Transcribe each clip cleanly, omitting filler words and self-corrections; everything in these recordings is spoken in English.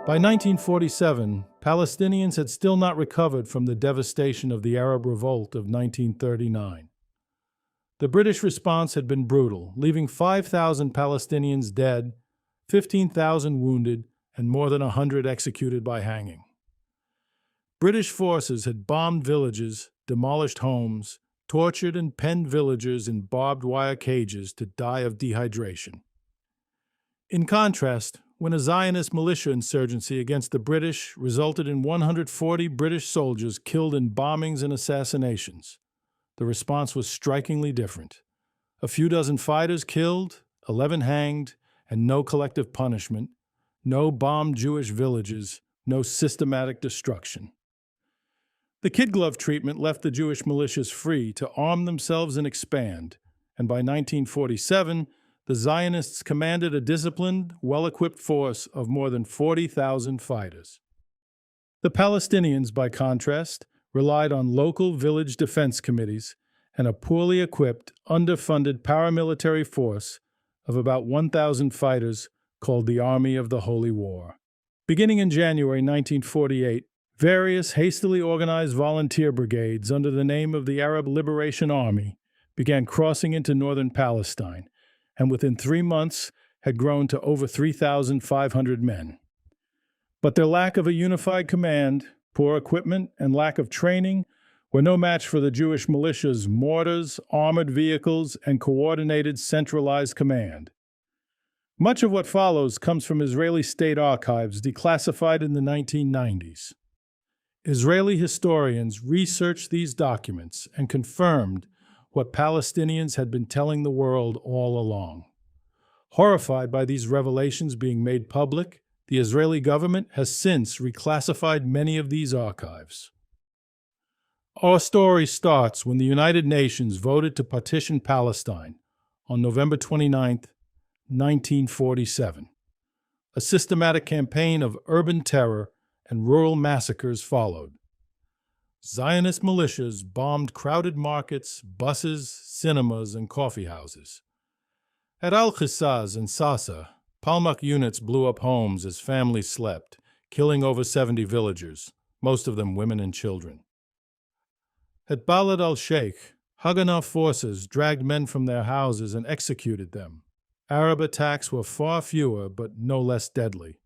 By 1947, Palestinians had still not recovered from the devastation of the Arab Revolt of 1939. The British response had been brutal, leaving 5,000 Palestinians dead, 15,000 wounded, and more than 100 executed by hanging. British forces had bombed villages, demolished homes, tortured and penned villagers in barbed wire cages to die of dehydration. In contrast, when a Zionist militia insurgency against the British resulted in 140 British soldiers killed in bombings and assassinations, the response was strikingly different. A few dozen fighters killed, 11 hanged, and no collective punishment, no bombed Jewish villages, no systematic destruction. The kid glove treatment left the Jewish militias free to arm themselves and expand, and by 1947, the Zionists commanded a disciplined, well-equipped force of more than 40,000 fighters. The Palestinians, by contrast, relied on local village defense committees and a poorly equipped, underfunded paramilitary force of about 1,000 fighters called the Army of the Holy War. Beginning in January 1948, various hastily organized volunteer brigades under the name of the Arab Liberation Army began crossing into northern Palestine, and within 3 months had grown to over 3,500 men. But their lack of a unified command, poor equipment, and lack of training were no match for the Jewish militia's mortars, armored vehicles, and coordinated centralized command. Much of what follows comes from Israeli state archives declassified in the 1990s. Israeli historians researched these documents and confirmed what Palestinians had been telling the world all along. Horrified by these revelations being made public, the Israeli government has since reclassified many of these archives. Our story starts when the United Nations voted to partition Palestine on November 29, 1947. A systematic campaign of urban terror and rural massacres followed. Zionist militias bombed crowded markets, buses, cinemas, and coffee houses. At Al-Qissaz and Sasa, Palmach units blew up homes as families slept, killing over 70 villagers, most of them women and children. At Balad al-Sheikh, Haganah forces dragged men from their houses and executed them. Arab attacks were far fewer but no less deadly.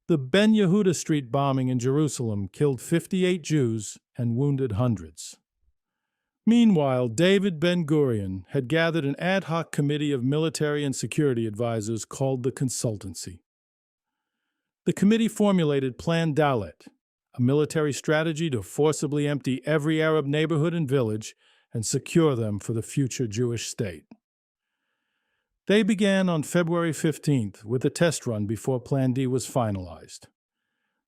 The Ben Yehuda Street bombing in Jerusalem killed 58 Jews and wounded hundreds. Meanwhile, David Ben-Gurion had gathered an ad hoc committee of military and security advisors called the Consultancy. The committee formulated Plan Dalet, a military strategy to forcibly empty every Arab neighborhood and village and secure them for the future Jewish state. They began on February 15th with a test run before Plan D was finalized.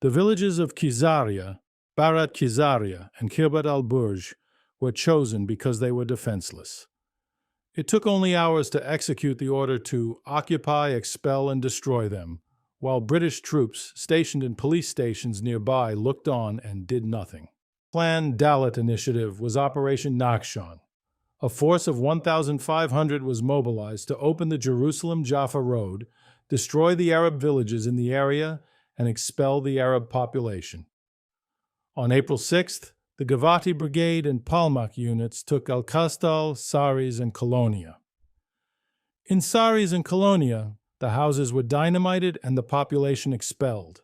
The villages of Kizaria, Barat Kizaria, and Kirbat al-Burj were chosen because they were defenseless. It took only hours to execute the order to occupy, expel, and destroy them, while British troops stationed in police stations nearby looked on and did nothing. Plan Dalet initiative was Operation Nakhshan. A force of 1,500 was mobilized to open the Jerusalem-Jaffa Road, destroy the Arab villages in the area, and expel the Arab population. On April 6th, the Givati Brigade and Palmach units took Al-Kastal, Saris, and Colonia. In Saris and Colonia, the houses were dynamited and the population expelled.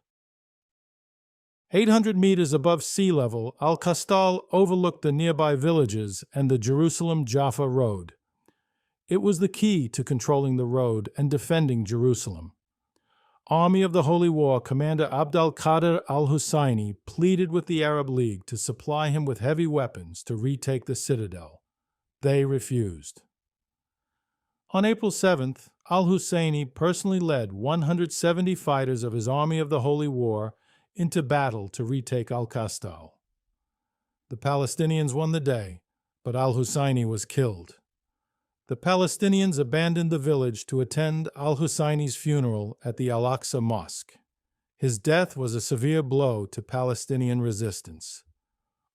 800 meters above sea level, Al-Kastal overlooked the nearby villages and the Jerusalem-Jaffa Road. It was the key to controlling the road and defending Jerusalem. Army of the Holy War Commander Abd al-Qadir al-Husayni pleaded with the Arab League to supply him with heavy weapons to retake the citadel. They refused. On April 7th, al-Husayni personally led 170 fighters of his Army of the Holy War into battle to retake Al-Kastal. The Palestinians won the day, but al-Husayni was killed. The Palestinians abandoned the village to attend al-Husayni's funeral at the Al-Aqsa Mosque. His death was a severe blow to Palestinian resistance.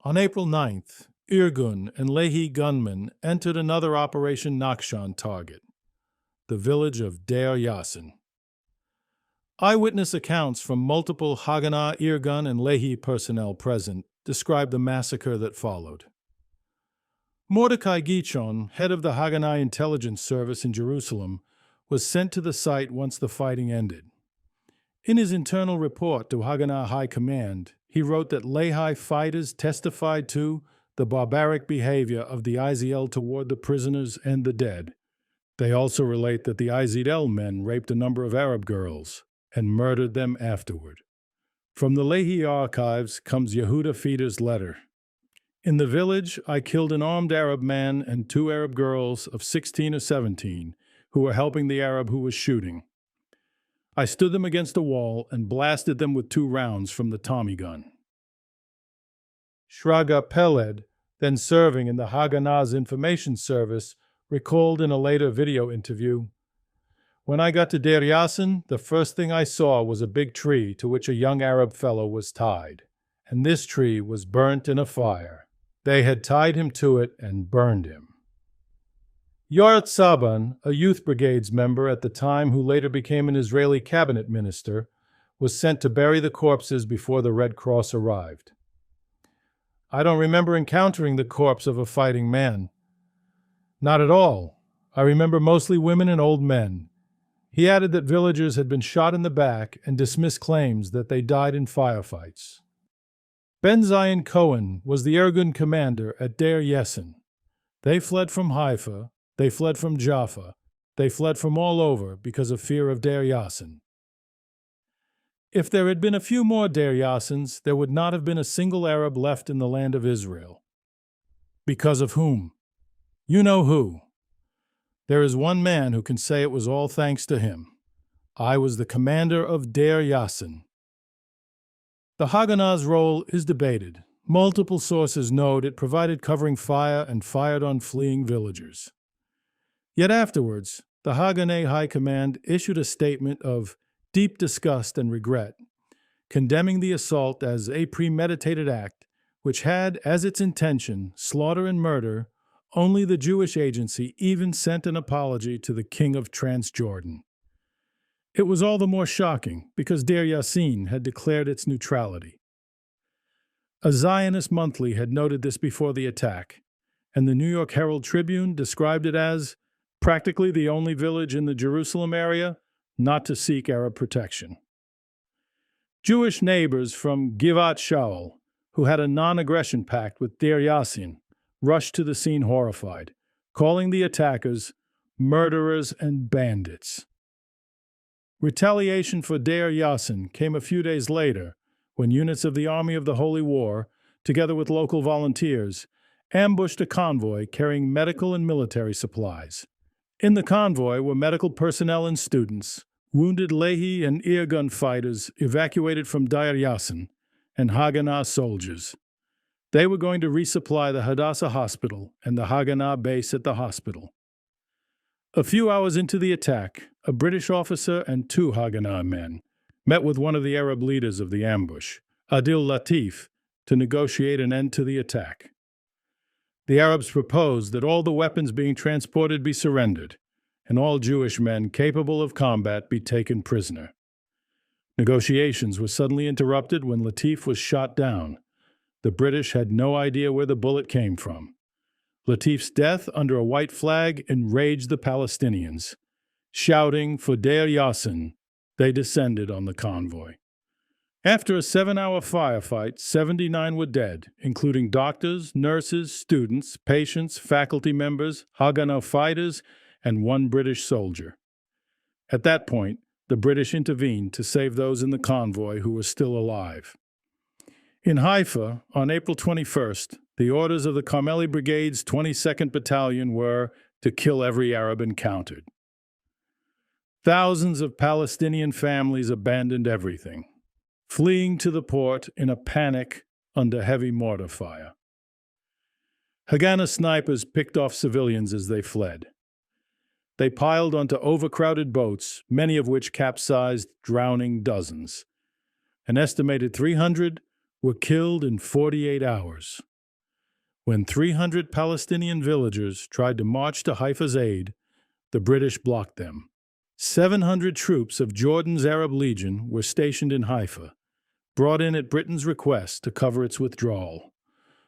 On April 9th, Irgun and Lehi gunmen entered another Operation Nakhshan target, the village of Deir Yassin. Eyewitness accounts from multiple Haganah, Irgun, and Lehi personnel present describe the massacre that followed. Mordecai Gichon, head of the Haganah intelligence service in Jerusalem, was sent to the site once the fighting ended. In his internal report to Haganah High Command, he wrote that Lehi fighters testified to the barbaric behavior of the IZL toward the prisoners and the dead. They also relate that the IZL men raped a number of Arab girls and murdered them afterward. From the Lehi archives comes Yehuda Feder's letter. In the village, I killed an armed Arab man and 2 Arab girls of 16 or 17 who were helping the Arab who was shooting. I stood them against a wall and blasted them with 2 rounds from the Tommy gun. Shraga Peled, then serving in the Haganah's information service, recalled in a later video interview, "When I got to Deir Yassin, the first thing I saw was a big tree to which a young Arab fellow was tied, and this tree was burnt in a fire. They had tied him to it and burned him." Yorat Saban, a youth brigades member at the time who later became an Israeli cabinet minister, was sent to bury the corpses before the Red Cross arrived. "I don't remember encountering the corpse of a fighting man. Not at all. I remember mostly women and old men." He added that villagers had been shot in the back and dismissed claims that they died in firefights. Ben Zion Cohen was the Irgun commander at Deir Yassin. They fled from Haifa, they fled from Jaffa, they fled from all over because of fear of Deir Yassin. If there had been a few more Deir Yassins, there would not have been a single Arab left in the land of Israel. Because of whom? You know who. There is one man who can say it was all thanks to him. I was the commander of Deir Yassin. The Haganah's role is debated. Multiple sources note it provided covering fire and fired on fleeing villagers. Yet afterwards, the Haganah High Command issued a statement of deep disgust and regret, condemning the assault as a premeditated act which had as its intention slaughter and murder. Only the Jewish agency even sent an apology to the King of Transjordan. It was all the more shocking because Deir Yassin had declared its neutrality. A Zionist monthly had noted this before the attack, and the New York Herald Tribune described it as practically the only village in the Jerusalem area not to seek Arab protection. Jewish neighbors from Givat Shaul, who had a non-aggression pact with Deir Yassin, rushed to the scene horrified, calling the attackers murderers and bandits. Retaliation for Deir Yassin came a few days later when units of the Army of the Holy War, together with local volunteers, ambushed a convoy carrying medical and military supplies. In the convoy were medical personnel and students, wounded Lehi and Irgun fighters evacuated from Deir Yassin, and Haganah soldiers. They were going to resupply the Hadassah Hospital and the Haganah base at the hospital. A few hours into the attack, a British officer and 2 Haganah men met with one of the Arab leaders of the ambush, Adil Latif, to negotiate an end to the attack. The Arabs proposed that all the weapons being transported be surrendered, and all Jewish men capable of combat be taken prisoner. Negotiations were suddenly interrupted when Latif was shot down. The British had no idea where the bullet came from. Latif's death under a white flag enraged the Palestinians. Shouting for Deir Yassin, they descended on the convoy. After a 7-hour firefight, 79 were dead, including doctors, nurses, students, patients, faculty members, Haganah fighters, and 1 British soldier. At that point, the British intervened to save those in the convoy who were still alive. In Haifa, on April 21st, the orders of the Carmeli Brigade's 22nd Battalion were to kill every Arab encountered. Thousands of Palestinian families abandoned everything, fleeing to the port in a panic under heavy mortar fire. Haganah snipers picked off civilians as they fled. They piled onto overcrowded boats, many of which capsized, drowning dozens. An estimated 300 were killed in 48 hours. When 300 Palestinian villagers tried to march to Haifa's aid, the British blocked them. 700 troops of Jordan's Arab Legion were stationed in Haifa, brought in at Britain's request to cover its withdrawal.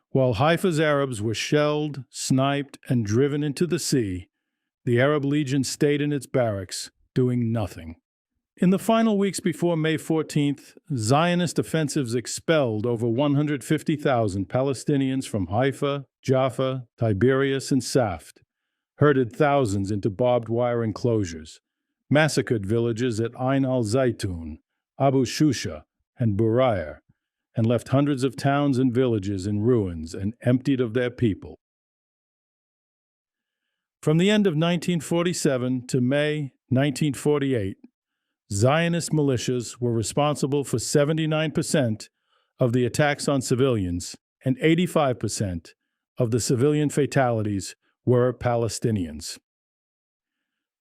While Haifa's Arabs were shelled, sniped, and driven into the sea, the Arab Legion stayed in its barracks, doing nothing. In the final weeks before May 14th, Zionist offensives expelled over 150,000 Palestinians from Haifa, Jaffa, Tiberias, and Saft, herded thousands into barbed wire enclosures, massacred villages at Ain al-Zaytun, Abu Shusha, and Burair, and left hundreds of towns and villages in ruins and emptied of their people. From the end of 1947 to May 1948, Zionist militias were responsible for 79% of the attacks on civilians, and 85% of the civilian fatalities were Palestinians.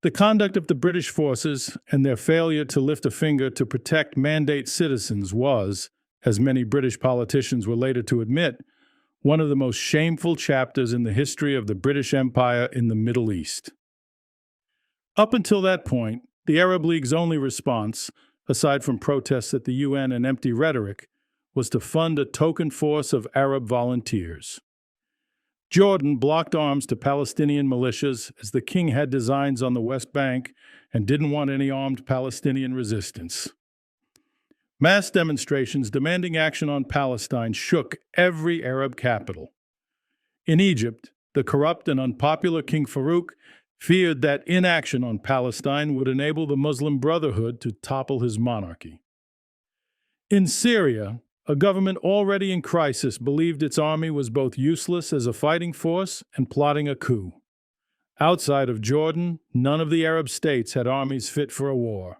The conduct of the British forces and their failure to lift a finger to protect mandate citizens was, as many British politicians were later to admit, one of the most shameful chapters in the history of the British Empire in the Middle East. Up until that point, the Arab League's only response, aside from protests at the UN and empty rhetoric, was to fund a token force of Arab volunteers. Jordan blocked arms to Palestinian militias as the king had designs on the West Bank and didn't want any armed Palestinian resistance. Mass demonstrations demanding action on Palestine shook every Arab capital. In Egypt, the corrupt and unpopular King Farouk feared that inaction on Palestine would enable the Muslim Brotherhood to topple his monarchy. In Syria, a government already in crisis believed its army was both useless as a fighting force and plotting a coup. Outside of Jordan, none of the Arab states had armies fit for a war.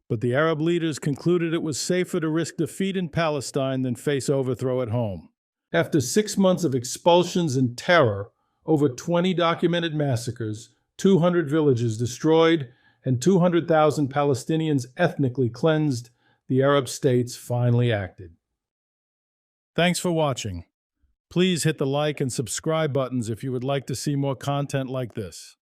But the Arab leaders concluded it was safer to risk defeat in Palestine than face overthrow at home. After 6 months of expulsions and terror, over 20 documented massacres, 200 villages destroyed, and 200,000 Palestinians ethnically cleansed, the Arab states finally acted. Thanks for watching. Please hit the like and subscribe buttons if you would like to see more content like this.